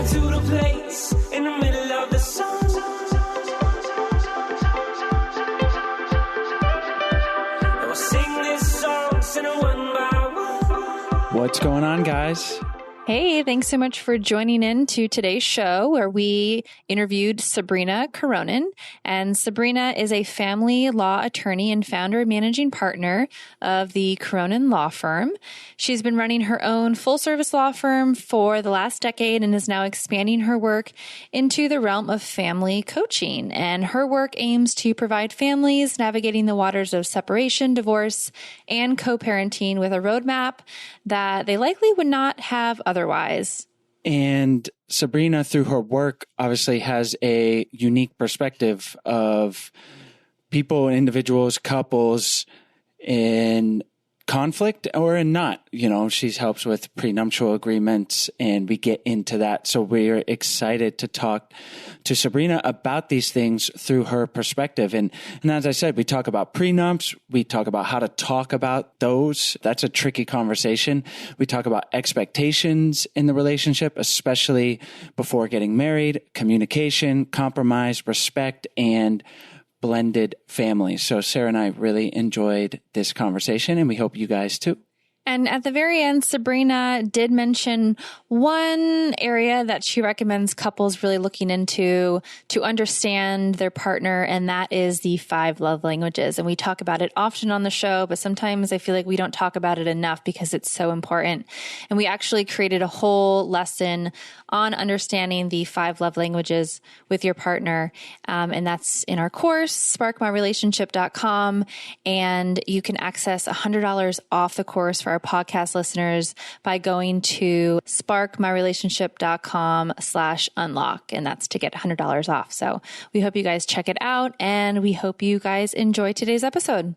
to the place in the middle of the sun. And we'll sing this song, sing it one by one. What's going on, guys? Hey, thanks so much for joining in to today's show where we interviewed Sabrina Cronin. And Sabrina is a family law attorney and founder and managing partner of the Cronin Law Firm. She's been running her own full-service law firm for the last decade and is now expanding her work into the realm of family coaching. And her work aims to provide families navigating the waters of separation, divorce, and co-parenting with a roadmap that they likely would not have otherwise. And Sabrina, through her work, obviously has a unique perspective of people, individuals, couples in conflict or in not. You know, she helps with prenuptial agreements, and we get into that. So we're excited to talk to Sabrina about these things through her perspective. And as I said, we talk about prenups. We talk about how to talk about those. That's a tricky conversation. We talk about expectations in the relationship, especially before getting married, communication, compromise, respect, and blended families. So Sarah and I really enjoyed this conversation, and we hope you guys too. And at the very end, Sabrina did mention one area that she recommends couples really looking into to understand their partner, and that is the 5 love languages. And we talk about it often on the show, but sometimes I feel like we don't talk about it enough because it's so important. And we actually created a whole lesson on understanding the 5 love languages with your partner. And that's in our course, sparkmyrelationship.com. And you can access $100 off the course for our podcast listeners by going to sparkmyrelationship.com/unlock. And that's to get $100 off. So we hope you guys check it out, and we hope you guys enjoy today's episode.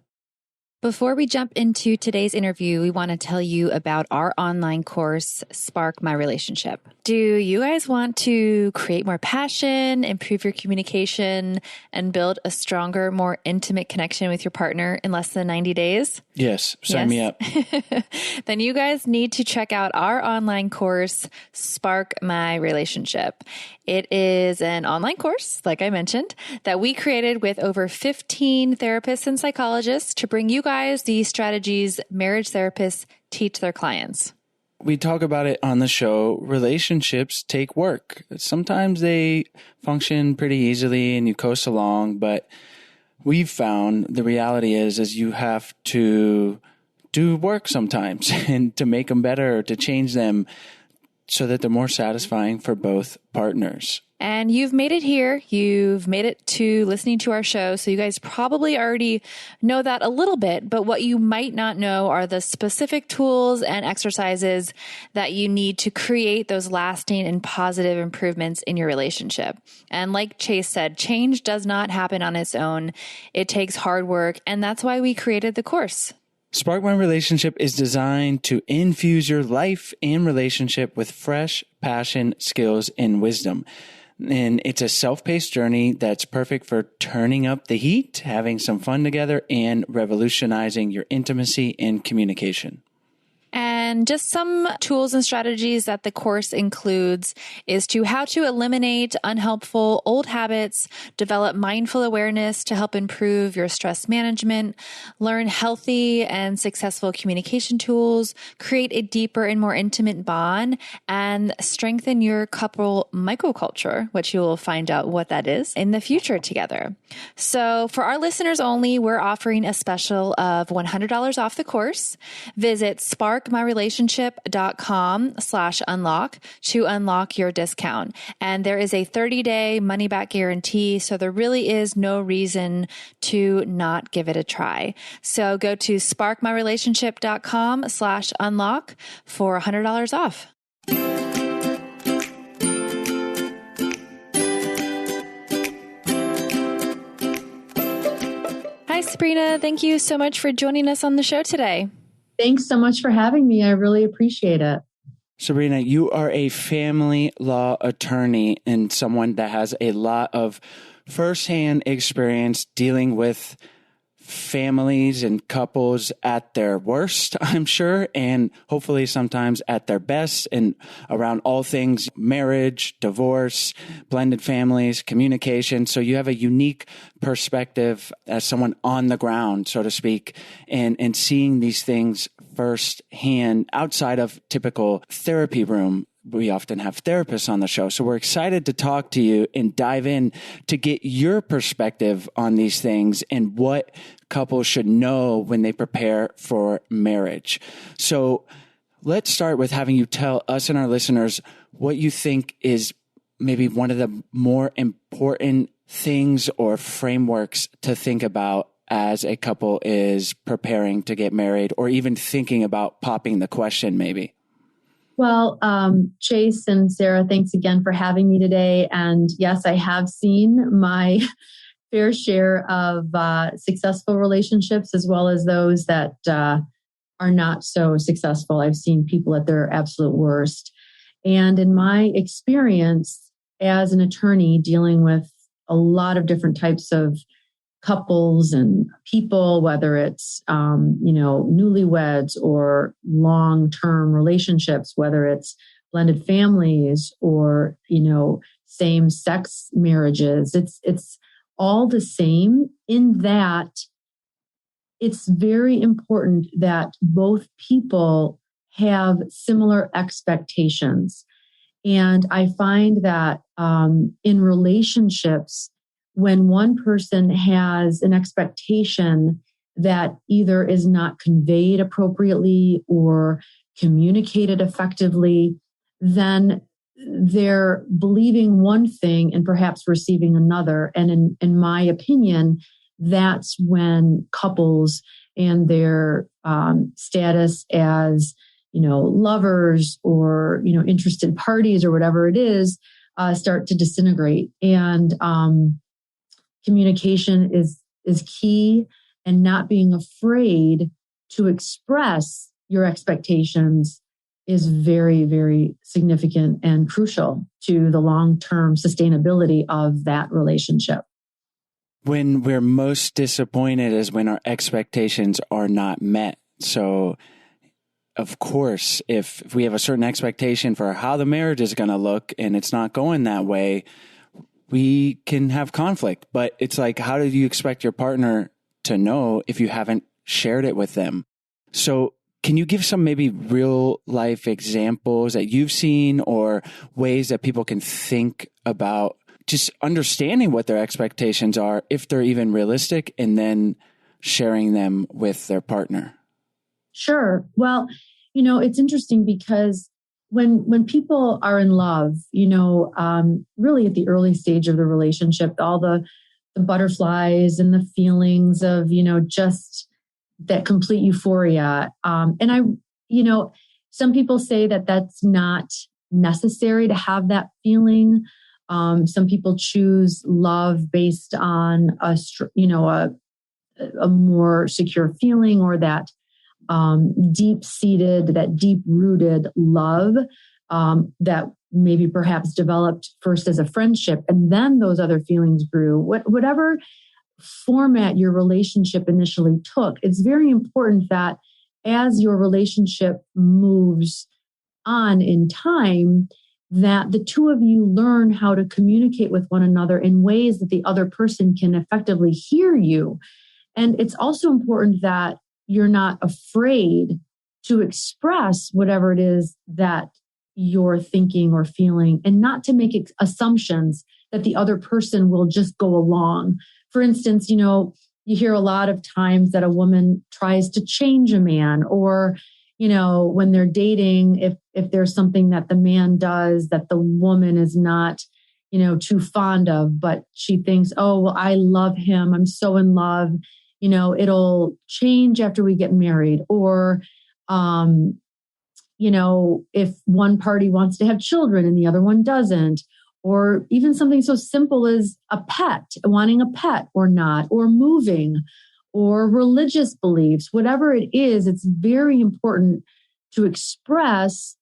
Before we jump into today's interview, we want to tell you about our online course, Spark My Relationship. Do you guys want to create more passion, improve your communication, and build a stronger, more intimate connection with your partner in less than 90 days? Yes, sign me up. Then you guys need to check out our online course, Spark My Relationship. It is an online course, like I mentioned, that we created with over 15 therapists and psychologists to bring you guys the strategies marriage therapists teach their clients. We talk about it on the show. Relationships take work. Sometimes they function pretty easily and you coast along, but we've found the reality is you have to do work sometimes and to make them better, or to change them so that they're more satisfying for both partners. And you've made it here. You've made it to listening to our show. So you guys probably already know that a little bit, but what you might not know are the specific tools and exercises that you need to create those lasting and positive improvements in your relationship. And like Chase said, change does not happen on its own. It takes hard work. And that's why we created the course. Spark My Relationship is designed to infuse your life and relationship with fresh passion, skills, and wisdom. And it's a self-paced journey that's perfect for turning up the heat, having some fun together, and revolutionizing your intimacy and communication. And just some tools and strategies that the course includes is how to eliminate unhelpful old habits, develop mindful awareness to help improve your stress management, learn healthy and successful communication tools, create a deeper and more intimate bond, and strengthen your couple microculture, which you will find out what that is in the future together. So for our listeners only, we're offering a special of $100 off the course. Visit sparkmyrelationship.com/unlock to unlock your discount. And there is a 30-day money-back guarantee, so there really is no reason to not give it a try. So go to sparkmyrelationship.com/unlock for $100 off. Hi, Sabrina. Thank you so much for joining us on the show today. Thanks so much for having me. I really appreciate it. Sabrina, you are a family law attorney and someone that has a lot of firsthand experience dealing with families and couples at their worst, I'm sure, and hopefully sometimes at their best, and around all things marriage, divorce, blended families, communication. So you have a unique perspective as someone on the ground, so to speak, and seeing these things firsthand outside of typical therapy room. We often have therapists on the show. So we're excited to talk to you and dive in to get your perspective on these things and what couples should know when they prepare for marriage. So let's start with having you tell us and our listeners what you think is maybe one of the more important things or frameworks to think about as a couple is preparing to get married, or even thinking about popping the question maybe. Well, Chase and Sarah, thanks again for having me today. And yes, I have seen my fair share of successful relationships, as well as those that are not so successful. I've seen people at their absolute worst. And in my experience as an attorney dealing with a lot of different types of couples and people, whether it's, newlyweds or long-term relationships, whether it's blended families or, same-sex marriages, it's all the same in that it's very important that both people have similar expectations. And I find that in relationships, when one person has an expectation that either is not conveyed appropriately or communicated effectively, then they're believing one thing and perhaps receiving another. And in my opinion, that's when couples and their status as, lovers or, interested parties or whatever it is, start to disintegrate. And communication is key, and not being afraid to express your expectations is very, very significant and crucial to the long-term sustainability of that relationship. When we're most disappointed is when our expectations are not met. So, of course, if we have a certain expectation for how the marriage is going to look and it's not going that way, we can have conflict. But it's like, how do you expect your partner to know if you haven't shared it with them? So can you give some maybe real life examples that you've seen, or ways that people can think about just understanding what their expectations are, if they're even realistic, and then sharing them with their partner? Sure. Well, it's interesting because when people are in love, really at the early stage of the relationship, all the butterflies and the feelings of, just that complete euphoria. Some people say that that's not necessary to have that feeling. Some people choose love based on a more secure feeling, or that deep-seated, that deep-rooted love that maybe perhaps developed first as a friendship, and then those other feelings grew. Whatever format your relationship initially took, it's very important that as your relationship moves on in time, that the two of you learn how to communicate with one another in ways that the other person can effectively hear you. And it's also important that you're not afraid to express whatever it is that you're thinking or feeling, and not to make assumptions that the other person will just go along. For instance, you hear a lot of times that a woman tries to change a man, or, when they're dating, if there's something that the man does that the woman is not, too fond of, but she thinks, oh, well, I love him, I'm so in love, it'll change after we get married. Or, if one party wants to have children and the other one doesn't, or even something so simple as wanting a pet or not, or moving, or religious beliefs, whatever it is, it's very important to express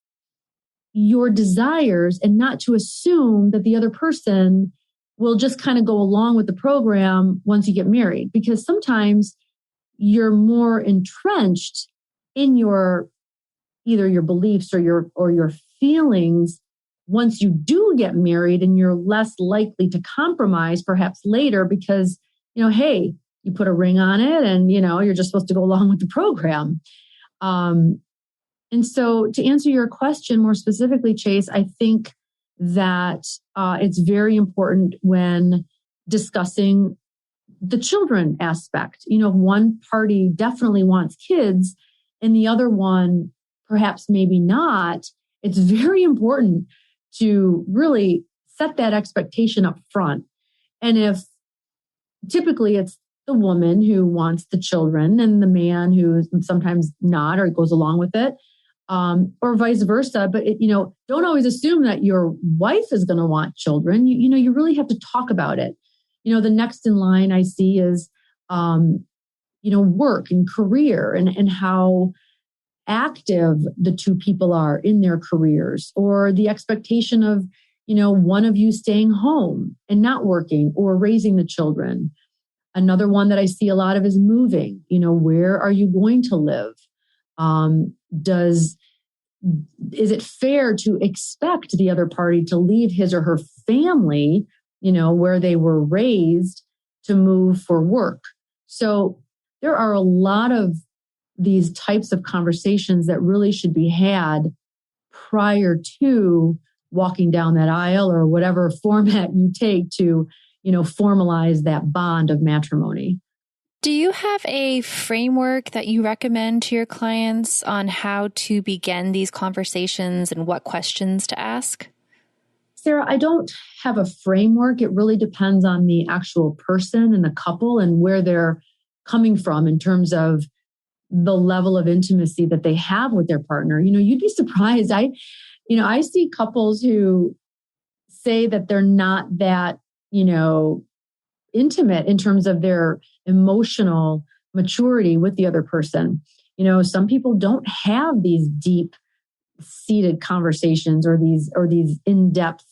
your desires and not to assume that the other person will just kind of go along with the program once you get married. Because sometimes you're more entrenched in either your beliefs or your feelings once you do get married, and you're less likely to compromise perhaps later because, hey, you put a ring on it and, you're just supposed to go along with the program. And so to answer your question more specifically, Chase, I think that it's very important when discussing the children aspect. One party definitely wants kids and the other one perhaps maybe not. It's very important to really set that expectation up front. And if typically it's the woman who wants the children and the man who is sometimes not or goes along with it, or vice versa. But, don't always assume that your wife is going to want children. You really have to talk about it. The next in line I see is, work and career and how active the two people are in their careers, or the expectation of, one of you staying home and not working or raising the children. Another one that I see a lot of is moving. Where are you going to live? Is it fair to expect the other party to leave his or her family, where they were raised, to move for work? So there are a lot of these types of conversations that really should be had prior to walking down that aisle, or whatever format you take to, formalize that bond of matrimony. Do you have a framework that you recommend to your clients on how to begin these conversations and what questions to ask? Sarah, I don't have a framework. It really depends on the actual person and the couple and where they're coming from in terms of the level of intimacy that they have with their partner. You'd be surprised. I see couples who say that they're not that, intimate in terms of their emotional maturity with the other person. Some people don't have these deep seated conversations or these in-depth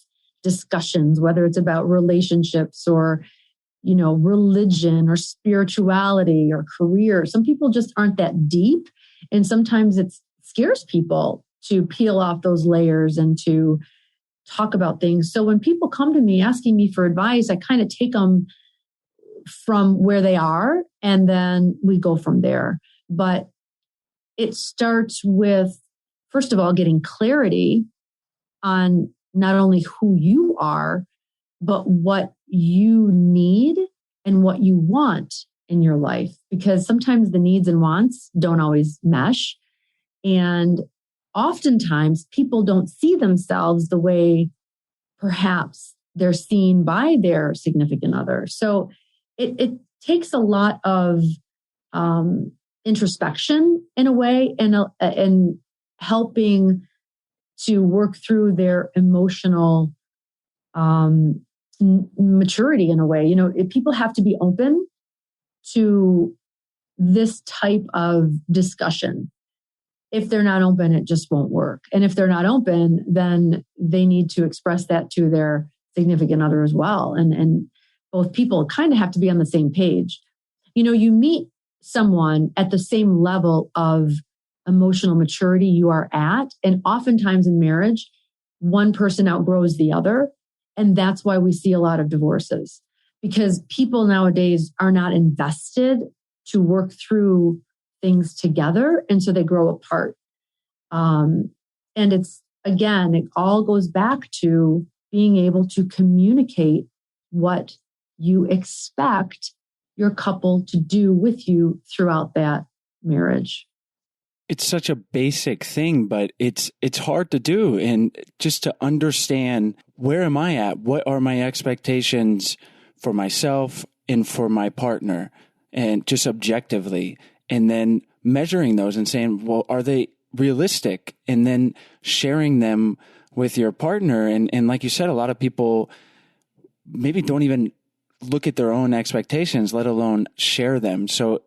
discussions, whether it's about relationships or, religion or spirituality or career. Some people just aren't that deep. And sometimes it scares people to peel off those layers and to talk about things. So when people come to me asking me for advice, I kind of take them from where they are, and then we go from there. But it starts with, first of all, getting clarity on not only who you are, but what you need and what you want in your life. Because sometimes the needs and wants don't always mesh. And oftentimes people don't see themselves the way perhaps they're seen by their significant other. So it takes a lot of introspection in a way, and helping to work through their emotional maturity in a way. People have to be open to this type of discussion. If they're not open, it just won't work. And if they're not open, then they need to express that to their significant other as well. And both people kind of have to be on the same page. You meet someone at the same level of emotional maturity you are at. And oftentimes in marriage, one person outgrows the other. And that's why we see a lot of divorces, because people nowadays are not invested to work through things together. And so they grow apart. And it all goes back to being able to communicate what you expect your couple to do with you throughout that marriage. It's such a basic thing, but it's hard to do. And just to understand, where am I at? What are my expectations for myself and for my partner? And just objectively, and then measuring those and saying, well, are they realistic? And then sharing them with your partner. And like you said, a lot of people maybe don't even look at their own expectations, let alone share them. So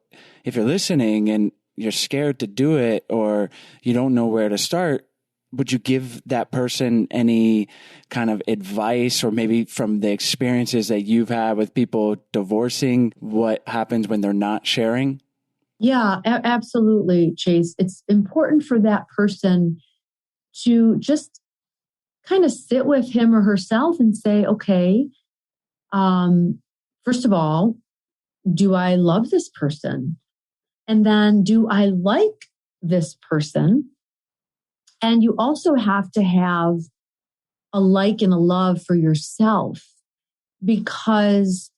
if you're listening and you're scared to do it, or you don't know where to start, would you give that person any kind of advice, or maybe from the experiences that you've had with people divorcing, what happens when they're not sharing? Yeah, absolutely, Chase. It's important for that person to just kind of sit with him or herself and say, okay, first of all, do I love this person? And then do I like this person? And you also have to have a like and a love for yourself, because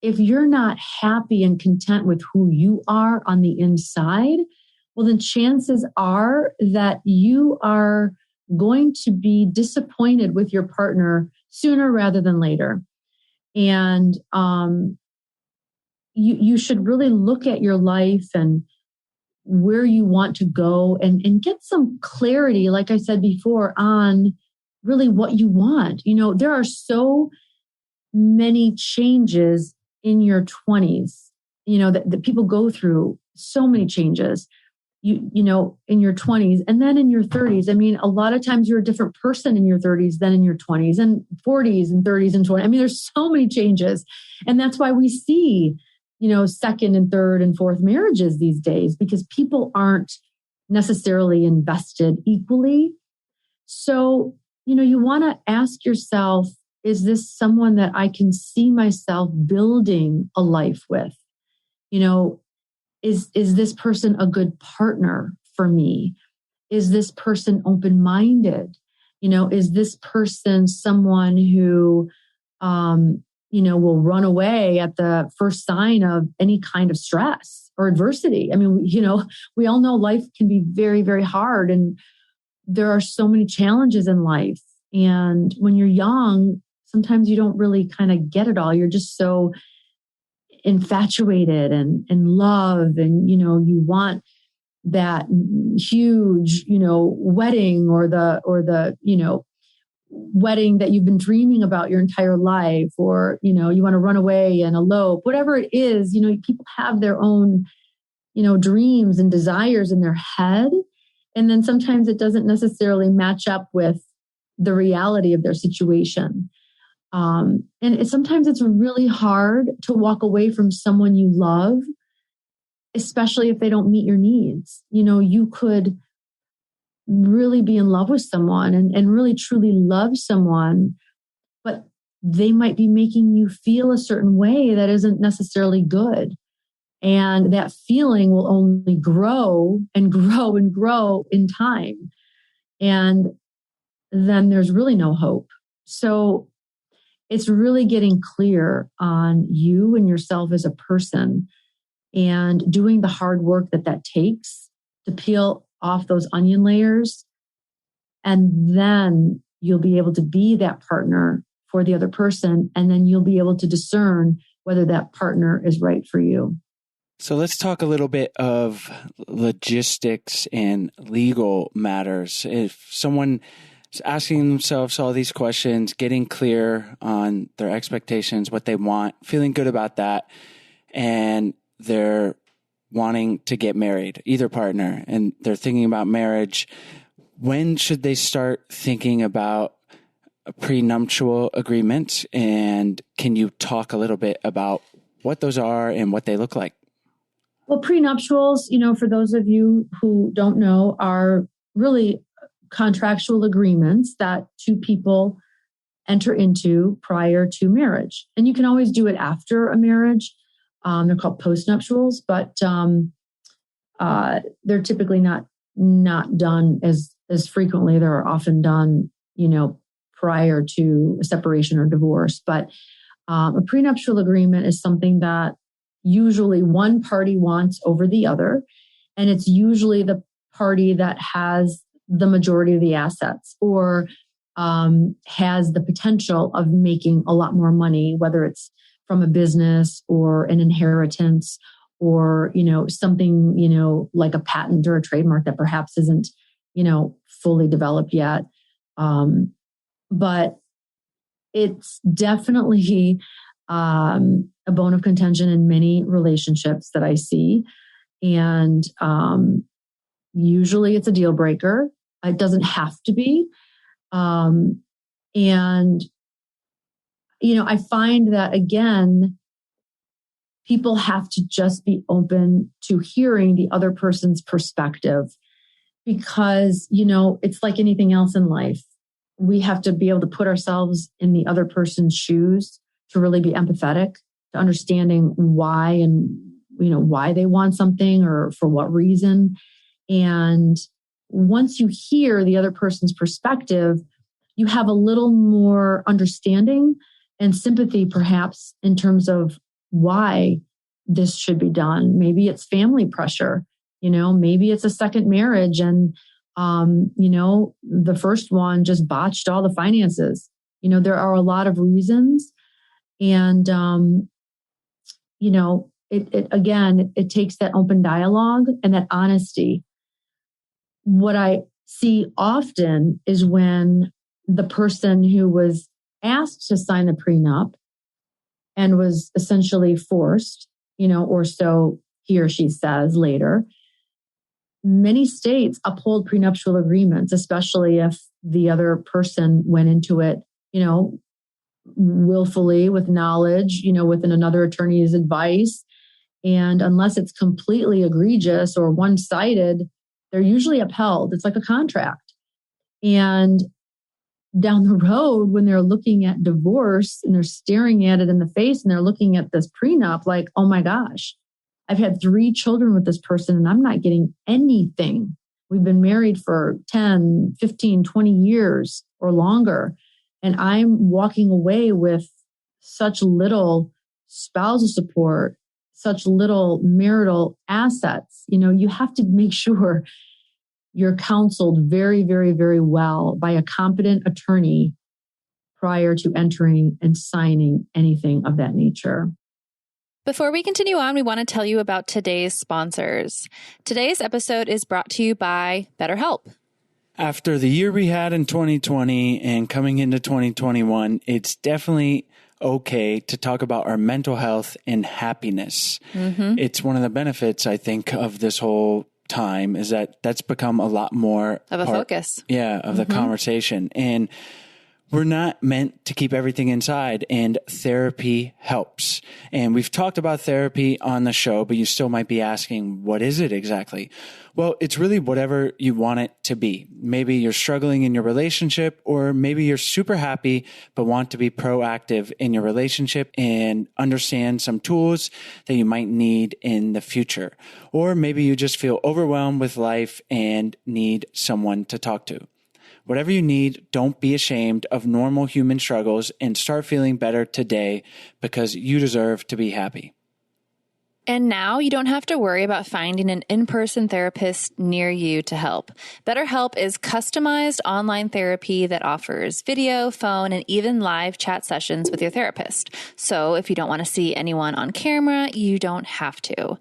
if you're not happy and content with who you are on the inside, well, then chances are that you are going to be disappointed with your partner sooner rather than later. And you should really look at your life and where you want to go and get some clarity, like I said before, on really what you want. There are so many changes in your 20s, that people go through so many changes, in your 20s and then in your 30s. I mean, a lot of times you're a different person in your 30s than in your 20s and 40s and 30s and 20s. I mean, there's so many changes. And that's why we see, second and third and fourth marriages these days, because people aren't necessarily invested equally. So, you want to ask yourself, is this someone that I can see myself building a life with? Is this person a good partner for me? Is this person open-minded? Is this person someone who, will run away at the first sign of any kind of stress or adversity? I mean, we all know life can be very, very hard, and there are so many challenges in life. And when you're young, sometimes you don't really kind of get it all. You're just so infatuated and love, and you want that huge wedding or the wedding that you've been dreaming about your entire life, or you want to run away and elope, whatever it is. People have their own dreams and desires in their head, and then sometimes it doesn't necessarily match up with the reality of their situation. And sometimes it's really hard to walk away from someone you love, especially if they don't meet your needs. You could really be in love with someone and really truly love someone, but they might be making you feel a certain way that isn't necessarily good. And that feeling will only grow and grow and grow in time. And then there's really no hope. So it's really getting clear on you and yourself as a person and doing the hard work that takes to peel off those onion layers. And then you'll be able to be that partner for the other person. And then you'll be able to discern whether that partner is right for you. So let's talk a little bit of logistics and legal matters. If someone is asking themselves all these questions, getting clear on their expectations, what they want, feeling good about that, and they're wanting to get married, either partner, and they're thinking about marriage, when should they start thinking about a prenuptial agreement? And can you talk a little bit about what those are and what they look like? Well, prenuptials, for those of you who don't know, are really contractual agreements that two people enter into prior to marriage. And you can always do it after a marriage. They're called postnuptials, but they're typically not done as frequently. They're often done, prior to a separation or divorce. But a prenuptial agreement is something that usually one party wants over the other. And it's usually the party that has the majority of the assets or has the potential of making a lot more money, whether it's from a business or an inheritance or, something, like a patent or a trademark that perhaps isn't, fully developed yet. But it's definitely a bone of contention in many relationships that I see. And usually it's a deal breaker. It doesn't have to be. And, I find that, again, people have to just be open to hearing the other person's perspective because, it's like anything else in life. We have to be able to put ourselves in the other person's shoes to really be empathetic, to understanding why and, why they want something or for what reason. And once you hear the other person's perspective, you have a little more understanding and sympathy, perhaps, in terms of why this should be done. Maybe it's family pressure, maybe it's a second marriage and, the first one just botched all the finances. There are a lot of reasons. And, it takes that open dialogue and that honesty. What I see often is when the person who was asked to sign the prenup and was essentially forced, or so he or she says later, many states uphold prenuptial agreements, especially if the other person went into it, willfully with knowledge, with another attorney's advice. And unless it's completely egregious or one-sided, they're usually upheld. It's like a contract. And down the road, when they're looking at divorce and they're staring at it in the face and they're looking at this prenup like, oh my gosh, I've had 3 children with this person and I'm not getting anything. We've been married for 10, 15, 20 years or longer. And I'm walking away with such little spousal support, such little marital assets. You have to make sure you're counseled very, very, very well by a competent attorney prior to entering and signing anything of that nature. Before we continue on, we want to tell you about today's sponsors. Today's episode is brought to you by BetterHelp. After the year we had in 2020 and coming into 2021, it's definitely okay to talk about our mental health and happiness. Mm-hmm. It's one of the benefits, I think, of this whole time is that that's become a lot more of a focus. Yeah, of the conversation. And we're not meant to keep everything inside, and therapy helps. And we've talked about therapy on the show, but you still might be asking, what is it exactly? Well, it's really whatever you want it to be. Maybe you're struggling in your relationship, or maybe you're super happy, but want to be proactive in your relationship and understand some tools that you might need in the future. Or maybe you just feel overwhelmed with life and need someone to talk to. Whatever you need, don't be ashamed of normal human struggles and start feeling better today because you deserve to be happy. And now you don't have to worry about finding an in-person therapist near you to help. BetterHelp is customized online therapy that offers video, phone, and even live chat sessions with your therapist. So if you don't want to see anyone on camera, you don't have to.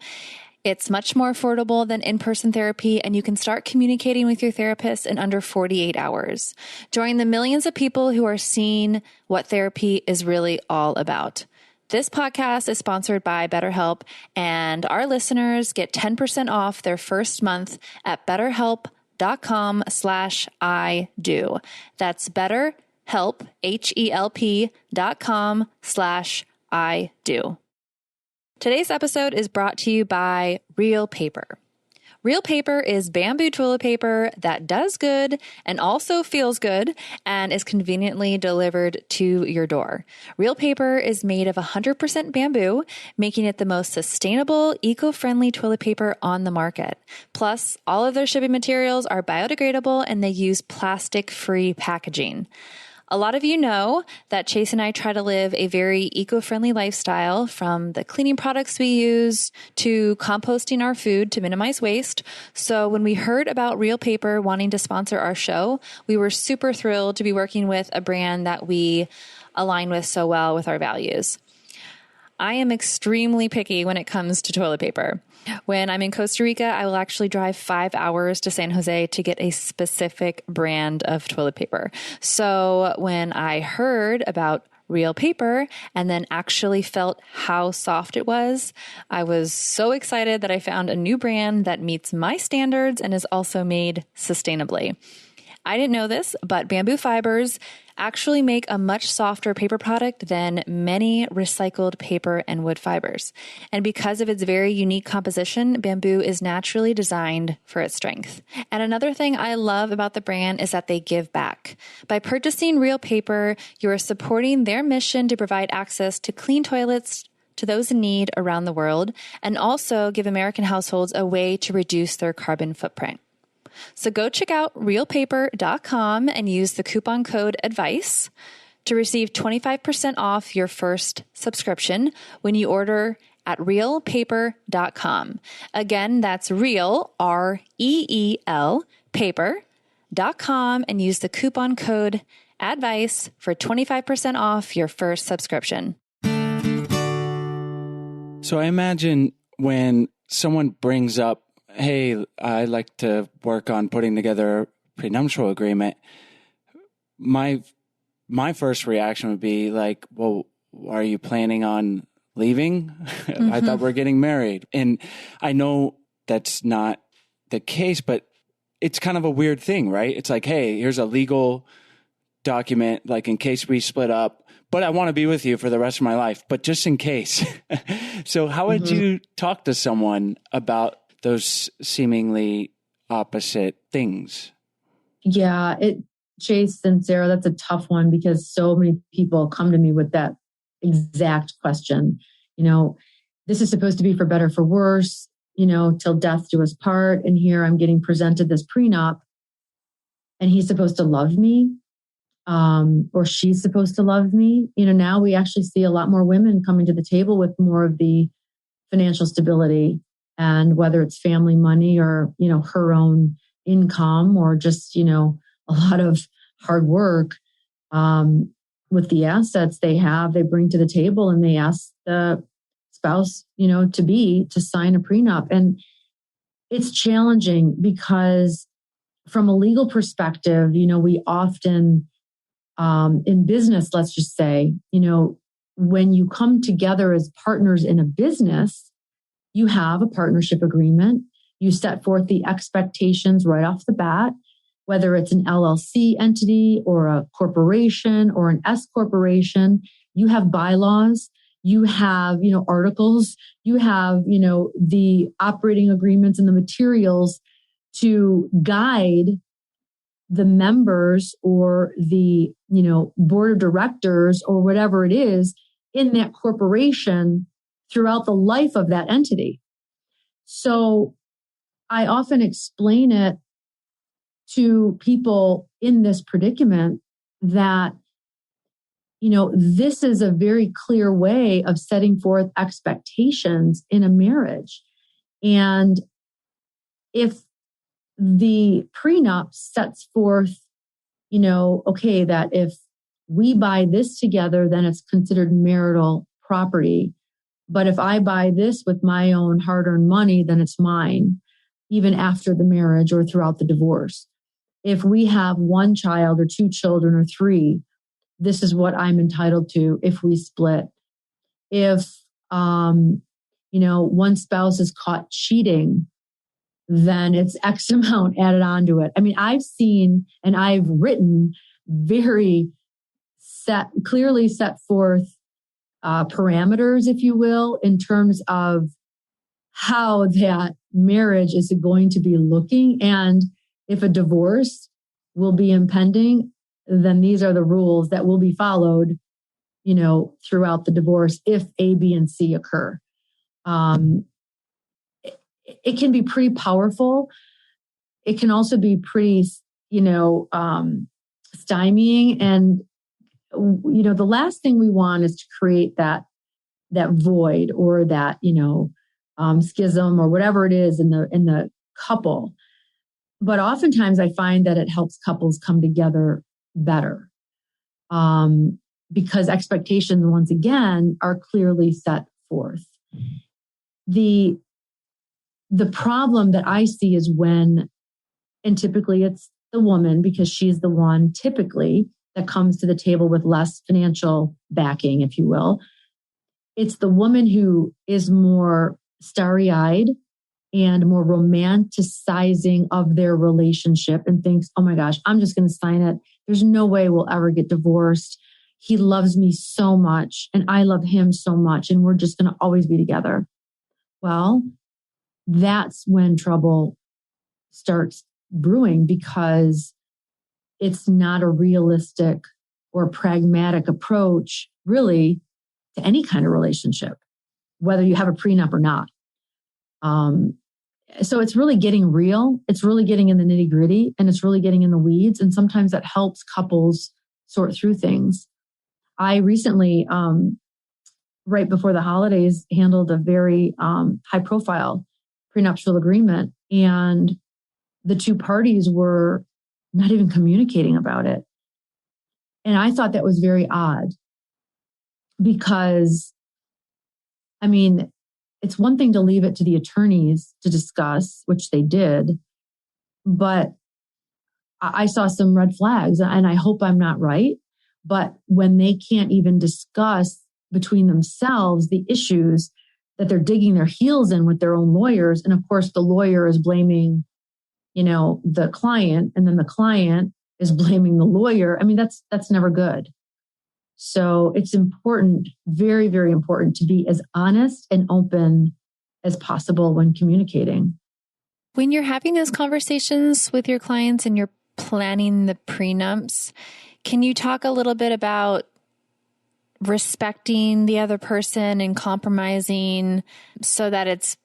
It's much more affordable than in-person therapy, and you can start communicating with your therapist in under 48 hours. Join the millions of people who are seeing what therapy is really all about. This podcast is sponsored by BetterHelp, and our listeners get 10% off their first month at betterhelp.com/ido. That's BetterHelp, HELP.com/ido. Today's episode is brought to you by Real Paper. Real Paper is bamboo toilet paper that does good and also feels good and is conveniently delivered to your door. Real Paper is made of 100% bamboo, making it the most sustainable, eco-friendly toilet paper on the market. Plus, all of their shipping materials are biodegradable and they use plastic-free packaging. A lot of you know that Chase and I try to live a very eco-friendly lifestyle, from the cleaning products we use to composting our food to minimize waste. So when we heard about Real Paper wanting to sponsor our show, we were super thrilled to be working with a brand that we align with so well with our values. I am extremely picky when it comes to toilet paper. When I'm in Costa Rica, I will actually drive 5 hours to San Jose to get a specific brand of toilet paper. So when I heard about Real Paper and then actually felt how soft it was, I was so excited that I found a new brand that meets my standards and is also made sustainably. I didn't know this, but bamboo fibers actually make a much softer paper product than many recycled paper and wood fibers. And because of its very unique composition, bamboo is naturally designed for its strength. And another thing I love about the brand is that they give back. By purchasing Real Paper, you are supporting their mission to provide access to clean toilets to those in need around the world, and also give American households a way to reduce their carbon footprint. So go check out realpaper.com and use the coupon code ADVICE to receive 25% off your first subscription when you order at realpaper.com. Again, that's real, REEL, paper.com, and use the coupon code ADVICE for 25% off your first subscription. So I imagine when someone brings up, hey, I'd like to work on putting together a prenuptial agreement, my first reaction would be like, well, are you planning on leaving? Mm-hmm. I thought we're getting married. And I know that's not the case, but it's kind of a weird thing, right? It's like, hey, here's a legal document, like in case we split up, but I want to be with you for the rest of my life, but just in case. So how would you talk to someone about those seemingly opposite things? Yeah, Chase and Sarah, that's a tough one because so many people come to me with that exact question. You know, this is supposed to be for better, for worse, you know, till death do us part. And here I'm getting presented this prenup and he's supposed to love me. Or she's supposed to love me. You know, now we actually see a lot more women coming to the table with more of the financial stability, and whether it's family money or, you know, her own income or just, you know, a lot of hard work, with the assets they bring to the table, and they ask the spouse, you know, to sign a prenup. And it's challenging because from a legal perspective, you know, we often, in business, let's just say, you know, when you come together as partners in a business, you have a partnership agreement. You set forth the expectations right off the bat, whether it's an LLC entity or a corporation or an S corporation. You have bylaws, you have, you know, articles, you have, you know, the operating agreements and the materials to guide the members or the, you know, board of directors or whatever it is in that corporation throughout the life of that entity. So I often explain it to people in this predicament that, you know, this is a very clear way of setting forth expectations in a marriage. And if the prenup sets forth, you know, okay, that if we buy this together, then it's considered marital property. But if I buy this with my own hard-earned money, then it's mine, even after the marriage or throughout the divorce. If we have one child or two children or three, this is what I'm entitled to if we split. If, you know, one spouse is caught cheating, then it's X amount added onto it. I mean, I've seen and I've written very clearly set forth parameters, if you will, in terms of how that marriage is going to be looking. And if a divorce will be impending, then these are the rules that will be followed, you know, throughout the divorce if A, B, and C occur. It can be pretty powerful. It can also be pretty, you know, stymieing. And, you know, the last thing we want is to create that void or that, you know, schism or whatever it is in the couple. But oftentimes I find that it helps couples come together better because expectations, once again, are clearly set forth. The problem that I see is when, and typically it's the woman because she's the one typically that comes to the table with less financial backing, if you will. It's the woman who is more starry-eyed and more romanticizing of their relationship and thinks, oh my gosh, I'm just going to sign it. There's no way we'll ever get divorced. He loves me so much and I love him so much and we're just going to always be together. Well, that's when trouble starts brewing, because it's not a realistic or pragmatic approach really to any kind of relationship, whether you have a prenup or not. So it's really getting real. It's really getting in the nitty gritty, and it's really getting in the weeds. And sometimes that helps couples sort through things. I recently, right before the holidays, handled a very high profile prenuptial agreement, and the two parties were not even communicating about it. And I thought that was very odd, because, I mean, it's one thing to leave it to the attorneys to discuss, which they did, but I saw some red flags, and I hope I'm not right. But when they can't even discuss between themselves the issues that they're digging their heels in with their own lawyers, and of course the lawyer is blaming, the client, and then the client is blaming the lawyer. I mean, that's never good. So it's important, very, very important, to be as honest and open as possible when communicating. When you're having those conversations with your clients and you're planning the prenups, can you talk a little bit about respecting the other person and compromising so that it's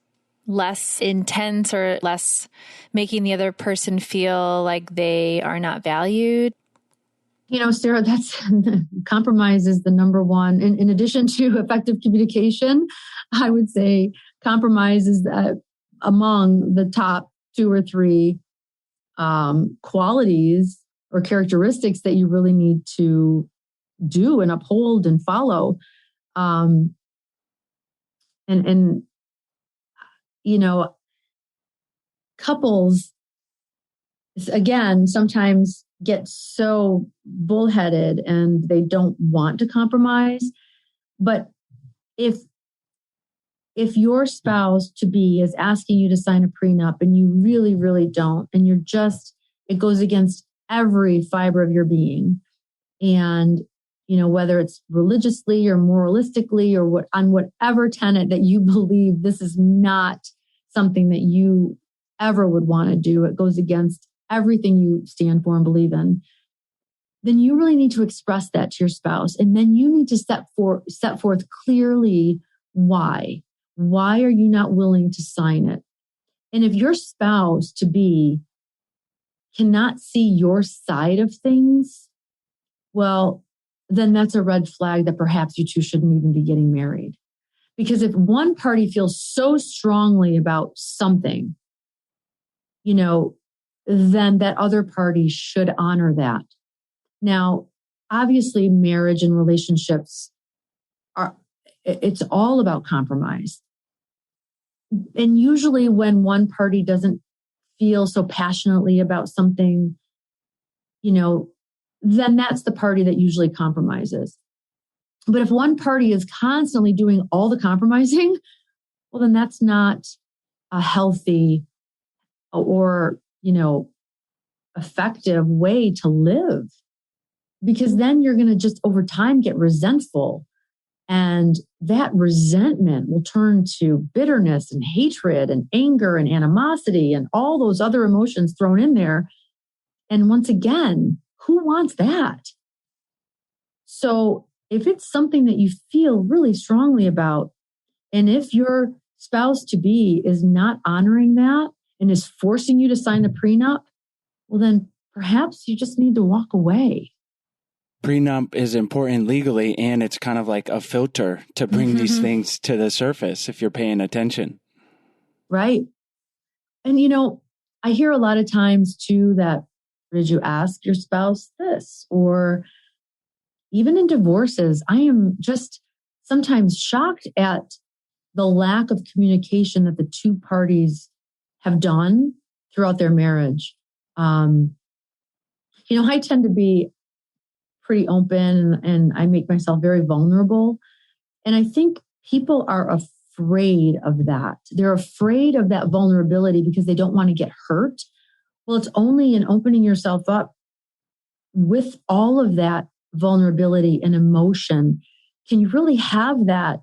less intense or less making the other person feel like they are not valued? Sarah, that's compromise is the number one. In addition to effective communication, I would say compromise is among the top 2 or 3 qualities or characteristics that you really need to do and uphold and follow. Couples, again, sometimes get so bullheaded and they don't want to compromise. But if your spouse to be is asking you to sign a prenup and you really, really don't, and it goes against every fiber of your being, and whether it's religiously or moralistically or on whatever tenet that you believe, this is not something that you ever would want to do, it goes against everything you stand for and believe in, then you really need to express that to your spouse. And then you need to set forth clearly why. Why are you not willing to sign it? And if your spouse to be cannot see your side of things, well, then that's a red flag that perhaps you two shouldn't even be getting married. Because if one party feels so strongly about something, then that other party should honor that. Now, obviously, marriage and relationships it's all about compromise. And usually when one party doesn't feel so passionately about something, then that's the party that usually compromises. But if one party is constantly doing all the compromising, well, then that's not a healthy or, effective way to live. Because then you're going to just over time get resentful. And that resentment will turn to bitterness and hatred and anger and animosity and all those other emotions thrown in there. And once again, who wants that? So if it's something that you feel really strongly about, and if your spouse to be is not honoring that and is forcing you to sign the prenup, well, then perhaps you just need to walk away. Prenup is important legally, and it's kind of like a filter to bring these things to the surface if you're paying attention. Right. And, I hear a lot of times too that, did you ask your spouse this? Or even in divorces, I am just sometimes shocked at the lack of communication that the two parties have done throughout their marriage. I tend to be pretty open and I make myself very vulnerable. And I think people are afraid of that. They're afraid of that vulnerability because they don't want to get hurt. Well, it's only in opening yourself up with all of that vulnerability and emotion can you really have that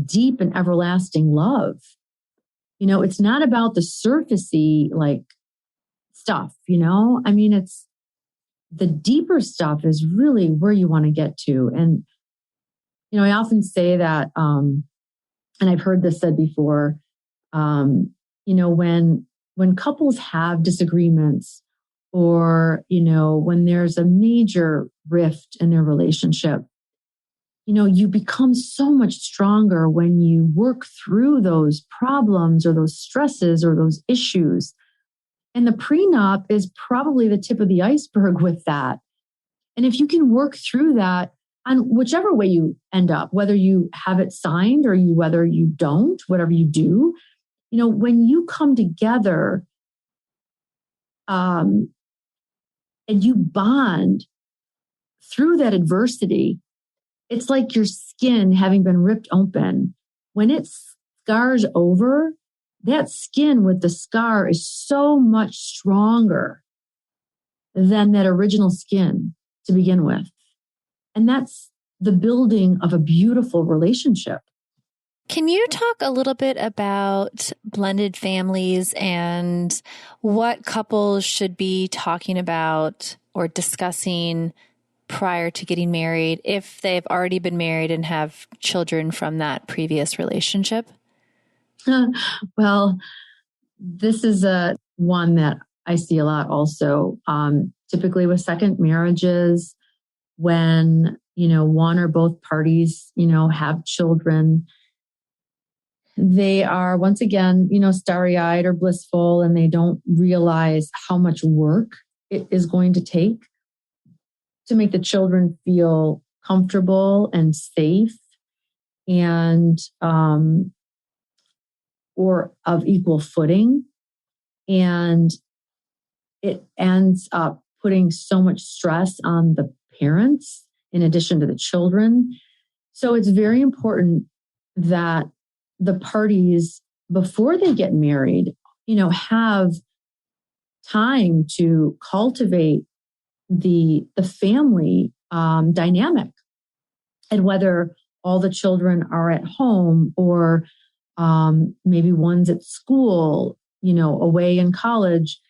deep and everlasting love. You know, it's not about the surfacey like stuff, you know? I mean, it's the deeper stuff is really where you want to get to. And, you know, I often say that, and I've heard this said before, you know, when couples have disagreements or, you know, when there's a major rift in their relationship, you know, you become so much stronger when you work through those problems or those stresses or those issues. And the prenup is probably the tip of the iceberg with that. And if you can work through that on whichever way you end up, whether you have it signed or whether you don't, whatever you do, you know, when you come together and you bond through that adversity, it's like your skin having been ripped open. When it scars over, that skin with the scar is so much stronger than that original skin to begin with. And that's the building of a beautiful relationship. Can you talk a little bit about blended families and what couples should be talking about or discussing prior to getting married if they've already been married and have children from that previous relationship? Well, this is one that I see a lot also, typically with second marriages, when, you know, one or both parties, you know, have children, they are once again, you know, starry-eyed or blissful, and they don't realize how much work it is going to take to make the children feel comfortable and safe and or of equal footing. And it ends up putting so much stress on the parents in addition to the children. So it's very important that the parties, before they get married, you know, have time to cultivate the family dynamic, and whether all the children are at home or maybe one's at school, you know, away in college,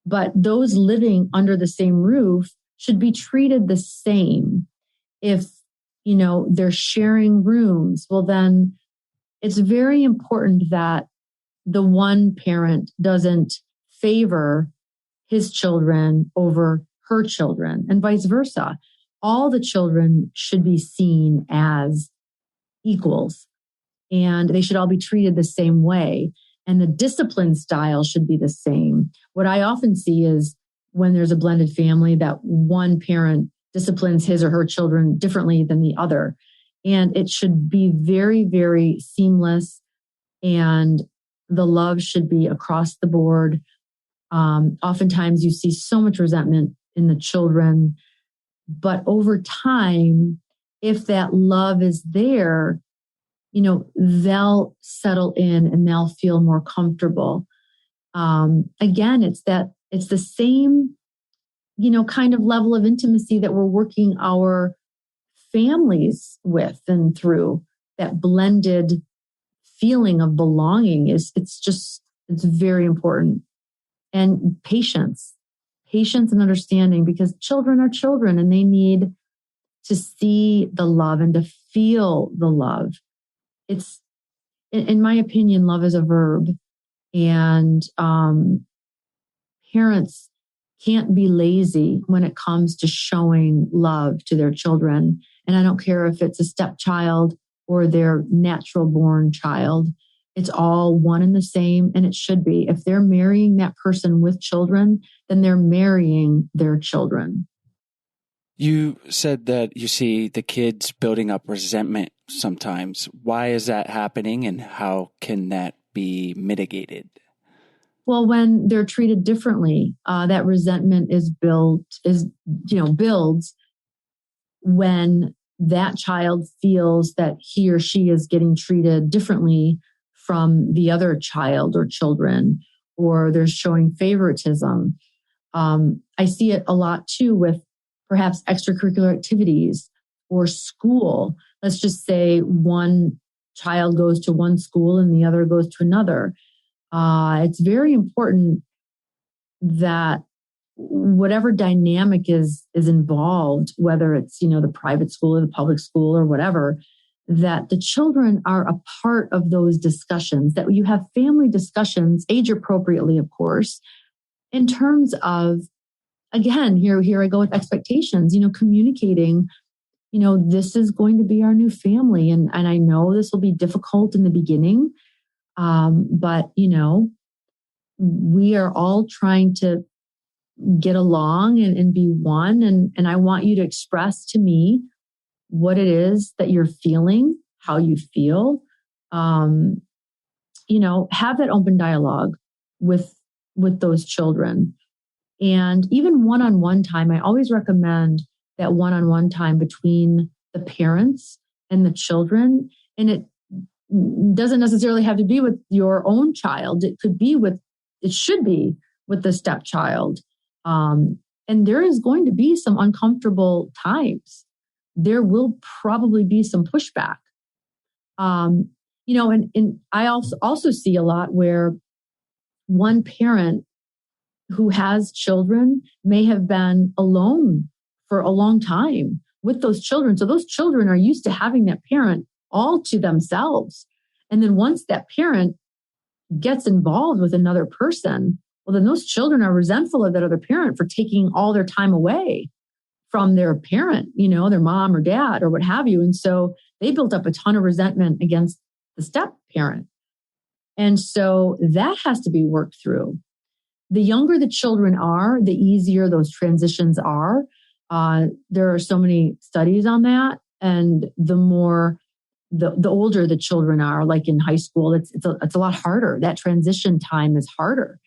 but those living under the same roof should be treated the same. If, you know, they're sharing rooms, well, then it's very important that the one parent doesn't favor his children over her children and vice versa. All the children should be seen as equals, and they should all be treated the same way. And the discipline style should be the same. What I often see is when there's a blended family, that one parent disciplines his or her children differently than the other. And it should be very, very seamless. And the love should be across the board. Oftentimes you see so much resentment in the children, but over time, if that love is there, you know, they'll settle in and they'll feel more comfortable. Again, it's the same, you know, kind of level of intimacy that we're working our families with and through. That blended feeling of belonging it's very important. And patience and understanding, because children are children and they need to see the love and to feel the love. It's, in my opinion, love is a verb, and parents can't be lazy when it comes to showing love to their children. And I don't care if it's a stepchild or their natural born child. It's all one and the same, and it should be. If they're marrying that person with children, then they're marrying their children. You said that you see the kids building up resentment sometimes. Why is that happening, and how can that be mitigated? Well, when they're treated differently, that resentment builds when that child feels that he or she is getting treated differently from the other child or children, or they're showing favoritism. I see it a lot too with perhaps extracurricular activities or school. Let's just say one child goes to one school and the other goes to another. It's very important that whatever dynamic is involved, whether it's, the private school or the public school or whatever, that the children are a part of those discussions, that you have family discussions, age appropriately, of course, in terms of, again, here I go with expectations, communicating, this is going to be our new family. And I know this will be difficult in the beginning. But, we are all trying to get along and be one. And I want you to express to me what it is that you're feeling, how you feel. Have that open dialogue with those children. And even one-on-one time, I always recommend that one-on-one time between the parents and the children. And it doesn't necessarily have to be with your own child. It should be with the stepchild. And there is going to be some uncomfortable times. There will probably be some pushback. And I also see a lot where one parent who has children may have been alone for a long time with those children. So those children are used to having that parent all to themselves. And then once that parent gets involved with another person, well, then those children are resentful of that other parent for taking all their time away from their parent, their mom or dad or what have you. And so they built up a ton of resentment against the step parent. And so that has to be worked through. The younger the children are, the easier those transitions are. There are so many studies on that. And the older the children are, like in high school, it's a lot harder. That transition time is harder.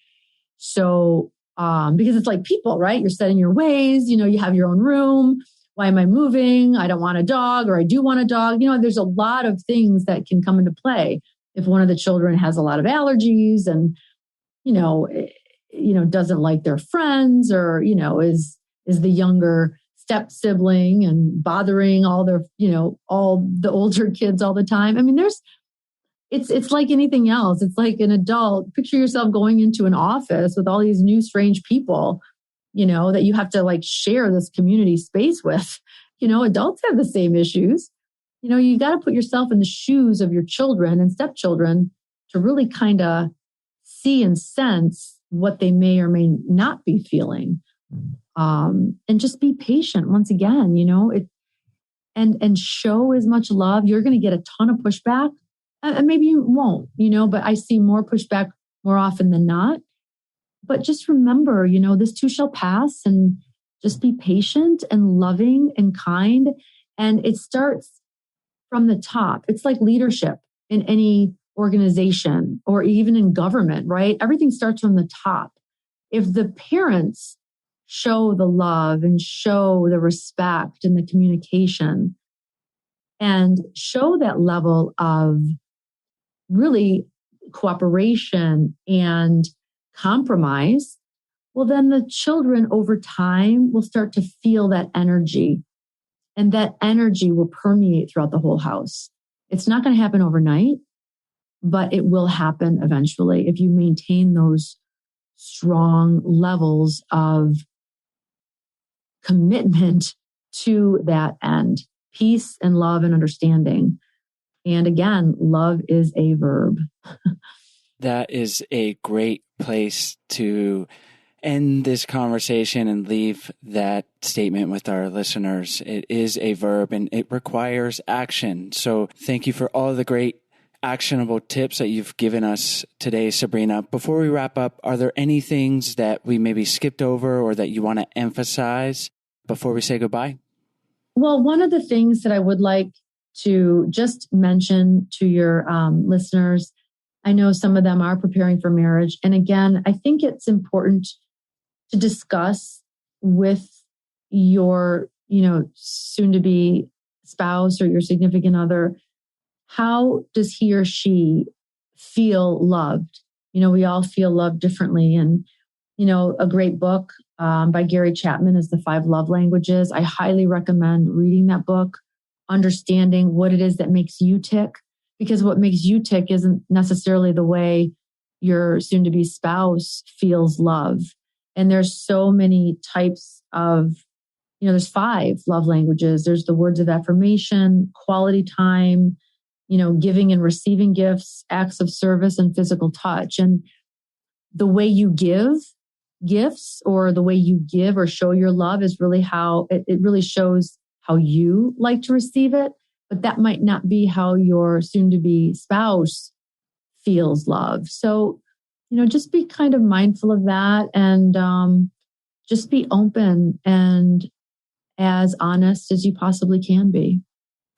So, because it's like people, right? You're set in your ways, you have your own room. Why am I moving? I don't want a dog, or I do want a dog. There's a lot of things that can come into play if one of the children has a lot of allergies and, doesn't like their friends, or, is the younger step sibling and bothering all the older kids all the time. I mean, it's like anything else. It's like an adult. Picture yourself going into an office with all these new strange people, that you have to share this community space with. Adults have the same issues. You got to put yourself in the shoes of your children and stepchildren to really kind of see and sense what they may or may not be feeling. And just be patient once again, and show as much love. You're going to get a ton of pushback, and maybe you won't, but I see more pushback more often than not. But just remember, this too shall pass, and just be patient and loving and kind. And it starts from the top. It's like leadership in any organization or even in government, right? Everything starts from the top. If the parents show the love and show the respect and the communication and show that level of really cooperation and compromise, well, then the children over time will start to feel that energy, and that energy will permeate throughout the whole house. It's not going to happen overnight, but it will happen eventually if you maintain those strong levels of commitment to that end, peace and love and understanding. And again, love is a verb. That is a great place to end this conversation and leave that statement with our listeners. It is a verb and it requires action. So thank you for all the great actionable tips that you've given us today, Sabrina. Before we wrap up, are there any things that we maybe skipped over or that you want to emphasize before we say goodbye? Well, one of the things that I would like to just mention to your listeners, I know some of them are preparing for marriage. And again, I think it's important to discuss with your, soon to be spouse or your significant other, how does he or she feel loved? We all feel loved differently. And, a great book by Gary Chapman is The 5 Love Languages. I highly recommend reading that book, understanding what it is that makes you tick, because what makes you tick isn't necessarily the way your soon-to-be spouse feels love. And there's so many types of, there's 5 love languages. There's the words of affirmation, quality time, giving and receiving gifts, acts of service, and physical touch. And the way you give gifts, or the way you give or show your love, is really how it really shows how you like to receive it. But that might not be how your soon-to-be spouse feels love. So, just be kind of mindful of that, and just be open and as honest as you possibly can be.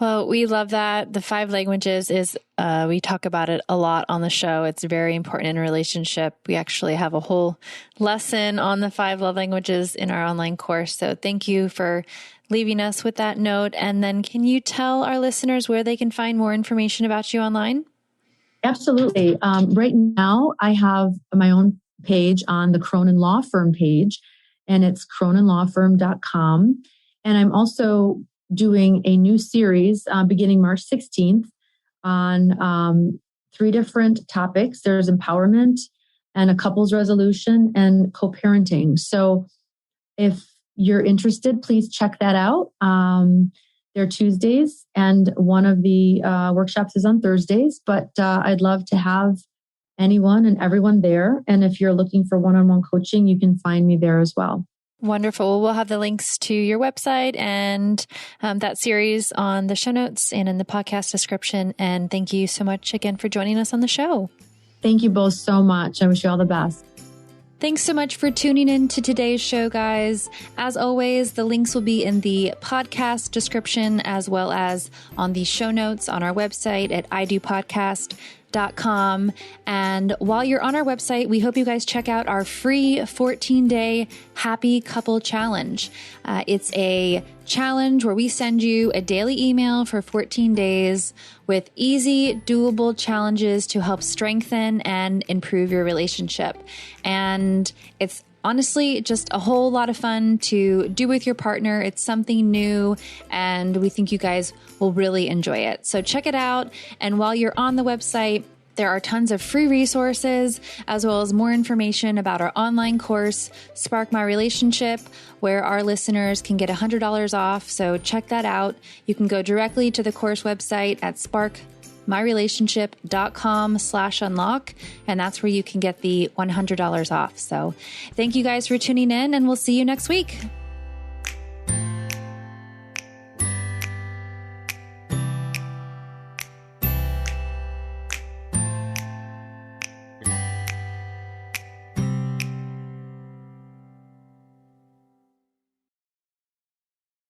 Well, we love that. The 5 languages is, we talk about it a lot on the show. It's very important in a relationship. We actually have a whole lesson on the 5 love languages in our online course. So thank you for leaving us with that note. And then can you tell our listeners where they can find more information about you online? Absolutely. Right now, I have my own page on the Cronin Law Firm page, and it's croninlawfirm.com. And I'm also doing a new series beginning March 16th on 3 different topics. There's empowerment and a couples resolution and co-parenting. So if you're interested, please check that out. They're Tuesdays, and one of the workshops is on Thursdays, but I'd love to have anyone and everyone there. And if you're looking for one-on-one coaching, you can find me there as well. Wonderful. We'll have the links to your website and that series on the show notes and in the podcast description. And thank you so much again for joining us on the show. Thank you both so much. I wish you all the best. Thanks so much for tuning in to today's show, guys. As always, the links will be in the podcast description as well as on the show notes on our website at idopodcast.com. And while you're on our website, we hope you guys check out our free 14-day Happy Couple Challenge. It's a challenge where we send you a daily email for 14 days with easy, doable challenges to help strengthen and improve your relationship. And it's honestly just a whole lot of fun to do with your partner. It's something new, and we think you guys will really enjoy it. So check it out. And while you're on the website, there are tons of free resources as well as more information about our online course, Spark My Relationship, where our listeners can get $100 off. So check that out. You can go directly to the course website at sparkmyrelationship.com/unlock. And that's where you can get the $100 off. So thank you guys for tuning in, and we'll see you next week.